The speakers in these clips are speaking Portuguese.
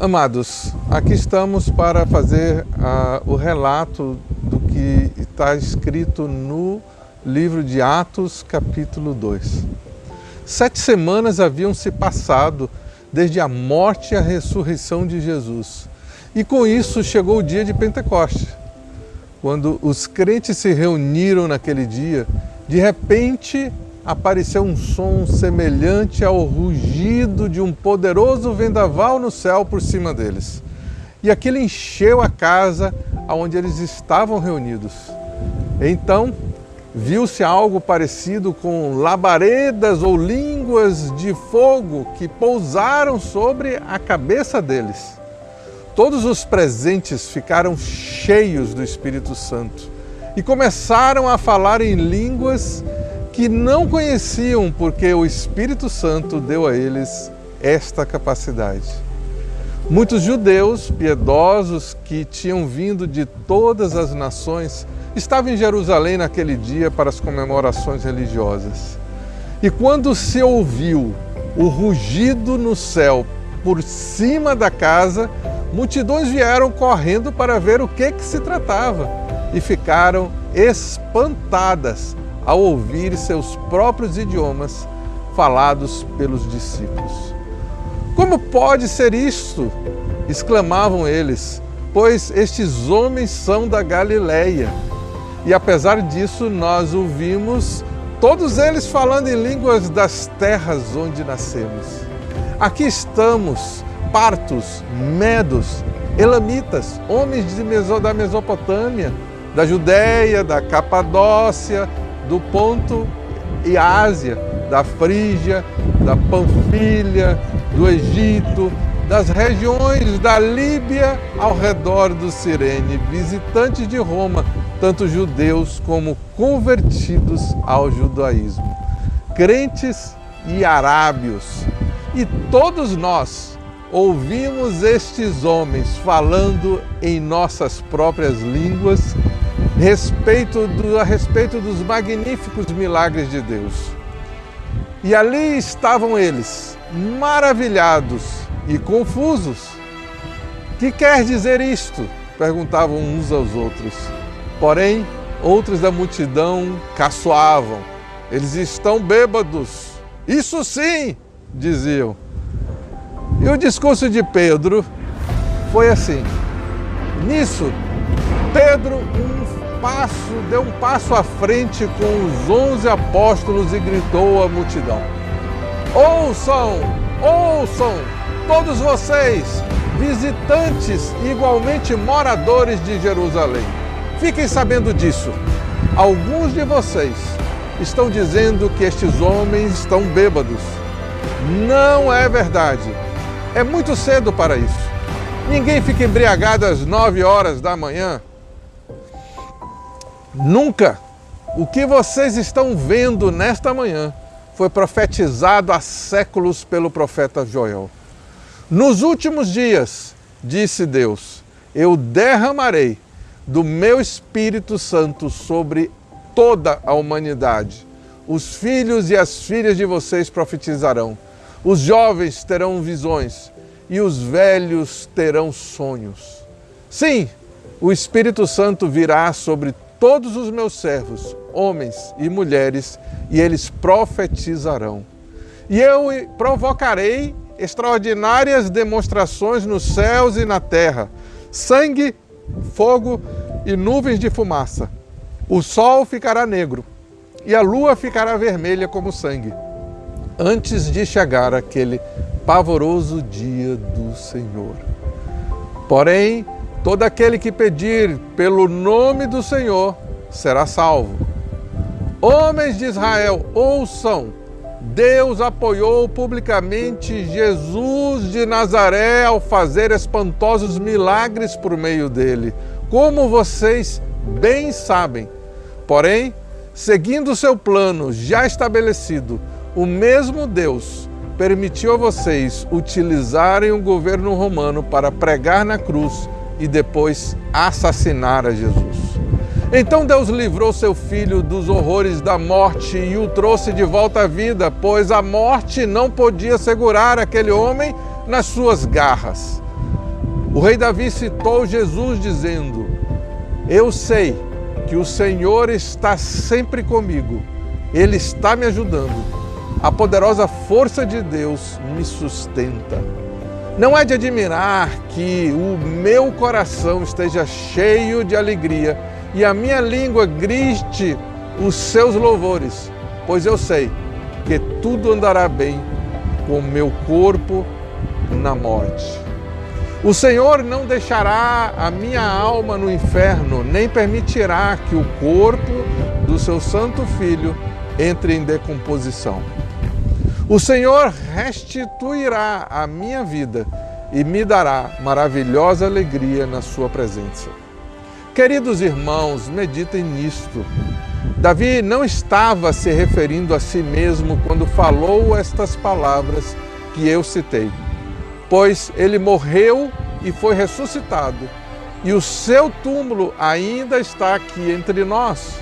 Amados, aqui estamos para fazer o relato do que está escrito no livro de Atos, capítulo 2. 7 semanas haviam se passado desde a morte e a ressurreição de Jesus. E com isso chegou o dia de Pentecostes. Quando os crentes se reuniram naquele dia, de repente apareceu um som semelhante ao rugido de um poderoso vendaval no céu por cima deles. E aquilo encheu a casa onde eles estavam reunidos. Então, viu-se algo parecido com labaredas ou línguas de fogo que pousaram sobre a cabeça deles. Todos os presentes ficaram cheios do Espírito Santo e começaram a falar em línguas que não conheciam, porque o Espírito Santo deu a eles esta capacidade. Muitos judeus piedosos que tinham vindo de todas as nações estavam em Jerusalém naquele dia para as comemorações religiosas. E quando se ouviu o rugido no céu por cima da casa, multidões vieram correndo para ver o que se tratava e ficaram espantadas ao ouvir seus próprios idiomas falados pelos discípulos. Como pode ser isto? Exclamavam eles, pois estes homens são da Galileia. E apesar disso, nós ouvimos todos eles falando em línguas das terras onde nascemos. Aqui estamos, partos, medos, elamitas, homens da Mesopotâmia, da Judéia, da Capadócia, do Ponto e Ásia, da Frígia, da Panfilha, do Egito, das regiões da Líbia ao redor do Cirene, visitantes de Roma, tanto judeus como convertidos ao judaísmo, crentes e arábios. E todos nós ouvimos estes homens falando em nossas próprias línguas a respeito dos magníficos milagres de Deus. E ali estavam eles, maravilhados e confusos. Que quer dizer isto? Perguntavam uns aos outros. Porém, outros da multidão caçoavam. Eles estão bêbados. Isso sim, diziam. E o discurso de Pedro foi assim. Nisso, Pedro deu um passo à frente com os 11 apóstolos e gritou à multidão: Ouçam, todos vocês, visitantes e igualmente moradores de Jerusalém. Fiquem sabendo disso. Alguns de vocês estão dizendo que estes homens estão bêbados. Não é verdade. É muito cedo para isso. Ninguém fica embriagado às 9 horas da manhã. Nunca. O que vocês estão vendo nesta manhã foi profetizado há séculos pelo profeta Joel. Nos últimos dias, disse Deus, eu derramarei do meu Espírito Santo sobre toda a humanidade. Os filhos e as filhas de vocês profetizarão. Os jovens terão visões e os velhos terão sonhos. Sim, o Espírito Santo virá sobre todos os meus servos, homens e mulheres, e eles profetizarão. E eu provocarei extraordinárias demonstrações nos céus e na terra, sangue, fogo e nuvens de fumaça. O sol ficará negro e a lua ficará vermelha como sangue, antes de chegar aquele pavoroso dia do Senhor. Porém, todo aquele que pedir pelo nome do Senhor será salvo. Homens de Israel, ouçam! Deus apoiou publicamente Jesus de Nazaré ao fazer espantosos milagres por meio dele, como vocês bem sabem. Porém, seguindo o seu plano já estabelecido, o mesmo Deus permitiu a vocês utilizarem o governo romano para pregar na cruz e depois assassinar a Jesus. Então Deus livrou seu filho dos horrores da morte e o trouxe de volta à vida, pois a morte não podia segurar aquele homem nas suas garras. O rei Davi citou Jesus dizendo: eu sei que o Senhor está sempre comigo, Ele está me ajudando. A poderosa força de Deus me sustenta. Não é de admirar que o meu coração esteja cheio de alegria e a minha língua grite os seus louvores, pois eu sei que tudo andará bem com meu corpo na morte. O Senhor não deixará a minha alma no inferno, nem permitirá que o corpo do seu santo Filho entre em decomposição. O Senhor restituirá a minha vida e me dará maravilhosa alegria na sua presença. Queridos irmãos, meditem nisto. Davi não estava se referindo a si mesmo quando falou estas palavras que eu citei, pois ele morreu e foi ressuscitado, e o seu túmulo ainda está aqui entre nós.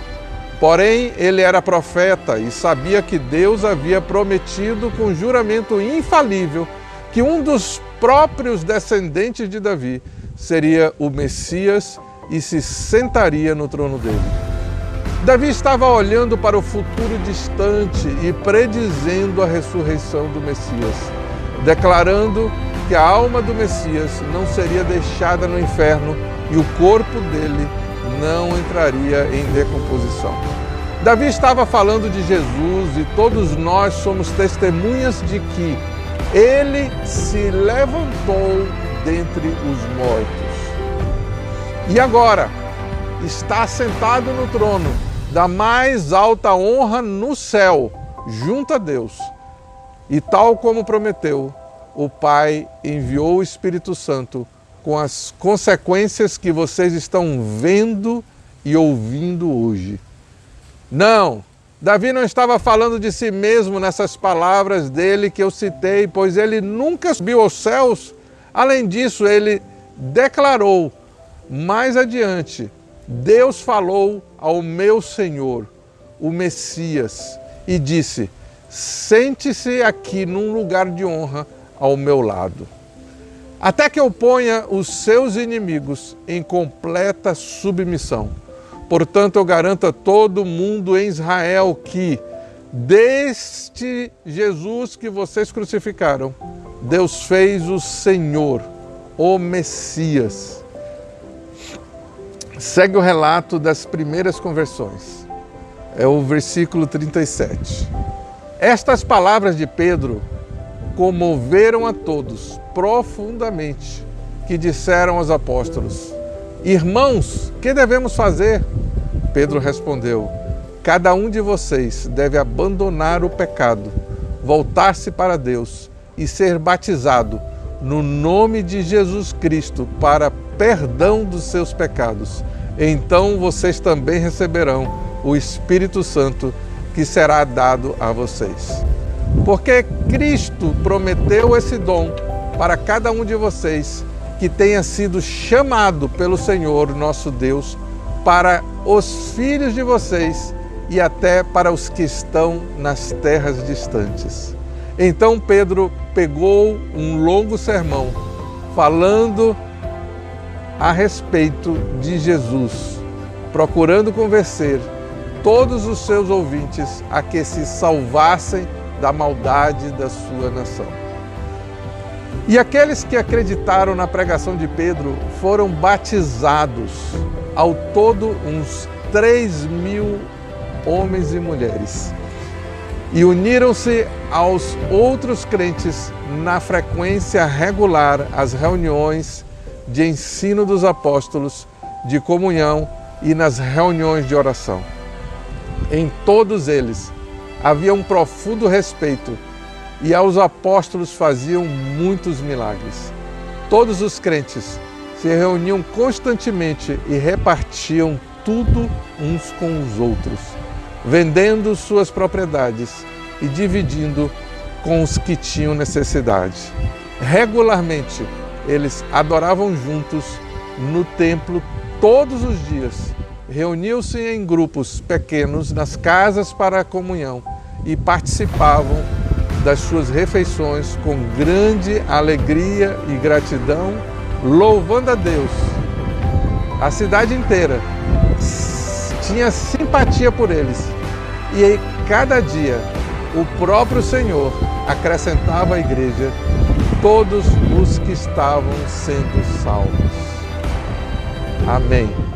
Porém, ele era profeta e sabia que Deus havia prometido com juramento infalível que um dos próprios descendentes de Davi seria o Messias e se sentaria no trono dele. Davi estava olhando para o futuro distante e predizendo a ressurreição do Messias, declarando que a alma do Messias não seria deixada no inferno e o corpo dele não entraria em decomposição. Davi estava falando de Jesus e todos nós somos testemunhas de que ele se levantou dentre os mortos. E agora está sentado no trono da mais alta honra no céu, junto a Deus. E tal como prometeu, o Pai enviou o Espírito Santo com as consequências que vocês estão vendo e ouvindo hoje. Não, Davi não estava falando de si mesmo nessas palavras dele que eu citei, pois ele nunca subiu aos céus. Além disso, ele declarou mais adiante: Deus falou ao meu Senhor, o Messias, e disse: sente-se aqui num lugar de honra ao meu lado, até que eu ponha os seus inimigos em completa submissão. Portanto, eu garanto a todo mundo em Israel que, deste Jesus que vocês crucificaram, Deus fez o Senhor, o Messias. Segue o relato das primeiras conversões. É o versículo 37. Estas palavras de Pedro comoveram a todos profundamente, que disseram aos apóstolos: irmãos, que devemos fazer? Pedro respondeu: cada um de vocês deve abandonar o pecado, voltar-se para Deus e ser batizado no nome de Jesus Cristo para perdão dos seus pecados. Então vocês também receberão o Espírito Santo que será dado a vocês. Porque Cristo prometeu esse dom para cada um de vocês que tenha sido chamado pelo Senhor nosso Deus, para os filhos de vocês e até para os que estão nas terras distantes. Então Pedro pegou um longo sermão falando a respeito de Jesus, procurando convencer todos os seus ouvintes a que se salvassem da maldade da sua nação. E aqueles que acreditaram na pregação de Pedro foram batizados, ao todo uns 3.000 homens e mulheres, e uniram-se aos outros crentes na frequência regular às reuniões de ensino dos apóstolos, de comunhão e nas reuniões de oração. Em todos eles havia um profundo respeito e aos apóstolos faziam muitos milagres. Todos os crentes se reuniam constantemente e repartiam tudo uns com os outros, vendendo suas propriedades e dividindo com os que tinham necessidade. Regularmente, eles adoravam juntos no templo todos os dias, reuniam-se em grupos pequenos nas casas para a comunhão e participavam das suas refeições com grande alegria e gratidão louvando a Deus. A cidade inteira tinha simpatia por eles. E aí, cada dia, o próprio Senhor acrescentava à igreja todos os que estavam sendo salvos. Amém.